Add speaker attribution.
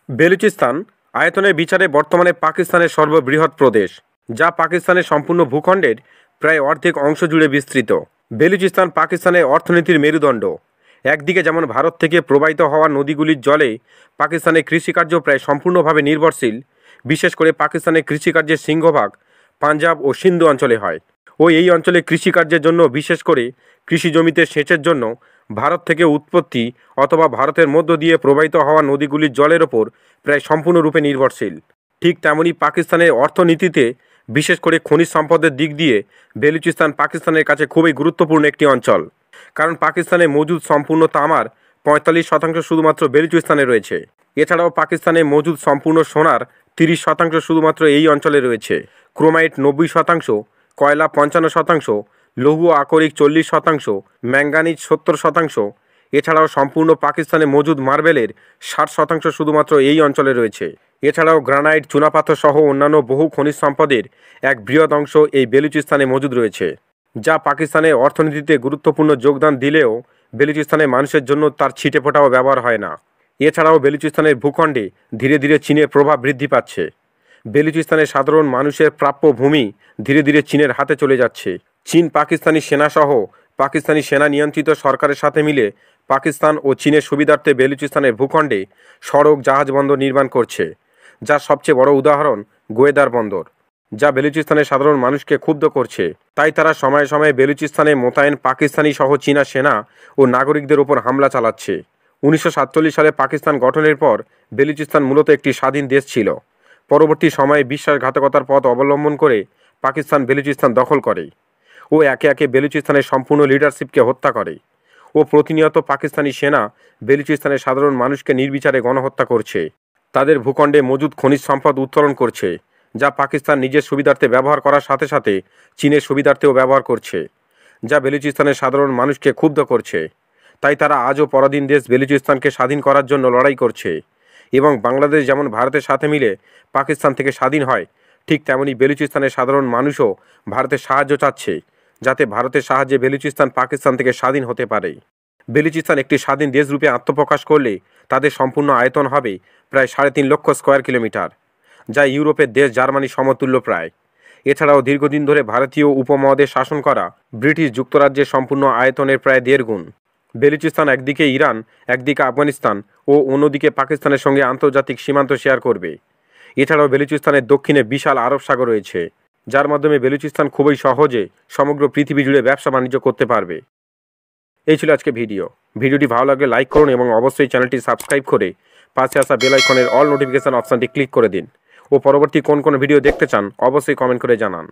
Speaker 1: বেলুচিস্তান আয়তনের বিচারে বর্তমানে পাকিস্তানের সর্ববৃহৎ প্রদেশ, যা পাকিস্তানের সম্পূর্ণ ভূখণ্ডের প্রায় অর্ধেক অংশ জুড়ে বিস্তৃত। বেলুচিস্তান পাকিস্তানের অর্থনীতির মেরুদণ্ড। একদিকে যেমন ভারত থেকে প্রবাহিত হওয়া নদীগুলির জলে পাকিস্তানের কৃষিকার্য প্রায় সম্পূর্ণভাবে নির্ভরশীল, বিশেষ করে পাকিস্তানের কৃষিকার্যের সিংহভাগ পাঞ্জাব ও সিন্ধু অঞ্চলে হয়। এই অঞ্চলে কৃষিকার্যের জন্য, বিশেষ করে কৃষি জমিতে সেচের জন্য ভারত থেকে উৎপত্তি অথবা ভারতের মধ্য দিয়ে প্রবাহিত হওয়া নদীগুলির জলের ওপর প্রায় সম্পূর্ণরূপে নির্ভরশীল। ঠিক তেমনি পাকিস্তানের অর্থনীতিতে, বিশেষ করে খনিজ সম্পদের দিক দিয়ে বেলুচিস্তান পাকিস্তানের কাছে খুবই গুরুত্বপূর্ণ একটি অঞ্চল। কারণ পাকিস্তানে মজুদ সম্পূর্ণ তামার 45% শুধুমাত্র বেলুচিস্তানে রয়েছে। এছাড়াও পাকিস্তানে মজুদ সম্পূর্ণ সোনার 30% শুধুমাত্র এই অঞ্চলে রয়েছে। ক্রোমাইট 90%, কয়লা 55%, লৌহ আকরিক 40%, ম্যাঙ্গানিজ 70%। এছাড়াও সম্পূর্ণ পাকিস্তানে মজুদ মার্বেলের 60% শুধুমাত্র এই অঞ্চলে রয়েছে। এছাড়াও গ্রানাইট, চুনাপাথর সহ অন্যান্য বহু খনিজ সম্পদের এক বৃহৎ অংশ এই বেলুচিস্তানে মজুদ রয়েছে, যা পাকিস্তানের অর্থনীতিতে গুরুত্বপূর্ণ যোগদান দিলেও বেলুচিস্তানের মানুষের জন্য তার ছিটেফোঁটাও ব্যবহার হয় না। এছাড়াও বেলুচিস্তানের ভূখণ্ডে ধীরে ধীরে চীনের প্রভাব বৃদ্ধি পাচ্ছে। বেলুচিস্তানের সাধারণ মানুষের প্রাপ্য ভূমি ধীরে ধীরে চীনের হাতে চলে যাচ্ছে। চীন পাকিস্তানি সেনাসহ পাকিস্তানি সেনা নিয়ন্ত্রিত সরকারের সাথে মিলে পাকিস্তান ও চীনের সুবিধার্থে বেলুচিস্তানের ভূখণ্ডে সড়ক, জাহাজ বন্দর নির্মাণ করছে, যার সবচেয়ে বড় উদাহরণ গোয়েদার বন্দর, যা বেলুচিস্তানের সাধারণ মানুষকে ক্ষুব্ধ করছে। তাই তারা সময়ে সময়ে বেলুচিস্তানে মোতায়েন পাকিস্তানি সহ চীনা সেনা ও নাগরিকদের ওপর হামলা চালাচ্ছে। 1947 সালে পাকিস্তান গঠনের পর বেলুচিস্তান মূলত একটি স্বাধীন দেশ ছিল। পরবর্তী সময়ে বিশ্বাসঘাতকতার পথ অবলম্বন করে পাকিস্তান বেলুচিস্তান দখল করে ও একে একে বেলুচিস্তানের সম্পূর্ণ লিডারশিপকে হত্যা করে প্রতিনিয়ত পাকিস্তানি সেনা বেলুচিস্তানের সাধারণ মানুষকে নির্বিচারে গণহত্যা করছে। তাদের ভূখণ্ডে মজুদ খনিজ সম্পদ উত্তোলন করছে, যা পাকিস্তান নিজের সুবিধার্থে ব্যবহার করার সাথে সাথে চীনের সুবিধার্থেও ব্যবহার করছে, যা বেলুচিস্তানের সাধারণ মানুষকে ক্ষুব্ধ করছে। তাই তারা আজও পরাধীন দেশ বেলুচিস্তানকে স্বাধীন করার জন্য লড়াই করছে। এবং বাংলাদেশ যেমন ভারতের সাথে মিলে পাকিস্তান থেকে স্বাধীন হয়, ঠিক তেমনি বেলুচিস্তানের সাধারণ মানুষও ভারতের সাহায্য চাচ্ছে, যাতে ভারতের সাহায্যে বেলুচিস্তান পাকিস্তান থেকে স্বাধীন হতে পারে। বেলুচিস্তান একটি স্বাধীন দেশরূপে আত্মপ্রকাশ করলে তাদের সম্পূর্ণ আয়তন হবে প্রায় 3.5 লক্ষ স্কোয়ার কিলোমিটার, যা ইউরোপের দেশ জার্মানি সমতুল্য প্রায়। এছাড়াও দীর্ঘদিন ধরে ভারতীয় উপমহাদেশ শাসন করা ব্রিটিশ যুক্তরাজ্যের সম্পূর্ণ আয়তনের প্রায় 1.5 গুণ। বেলুচিস্তান একদিকে ইরান, একদিকে আফগানিস্তান ও অন্যদিকে পাকিস্তানের সঙ্গে আন্তর্জাতিক সীমান্ত শেয়ার করবে। এছাড়াও বেলুচিস্তানের দক্ষিণে বিশাল আরব সাগর রয়েছে, যার মাধ্যমে বেলুচিস্তান খুবই সহজে সমগ্র পৃথিবী জুড়ে ব্যবসা বাণিজ্য করতে পারবে। এই ছিল আজকে ভিডিওটি ভালো লাগলে লাইক করুন এবং অবশ্যই চ্যানেলটি সাবস্ক্রাইব করে পাশে আসা বেল আইকনের অল নোটিফিকেশন অপশানটি ক্লিক করে দিন। পরবর্তী কোন ভিডিও দেখতে চান অবশ্যই কমেন্ট করে জানান।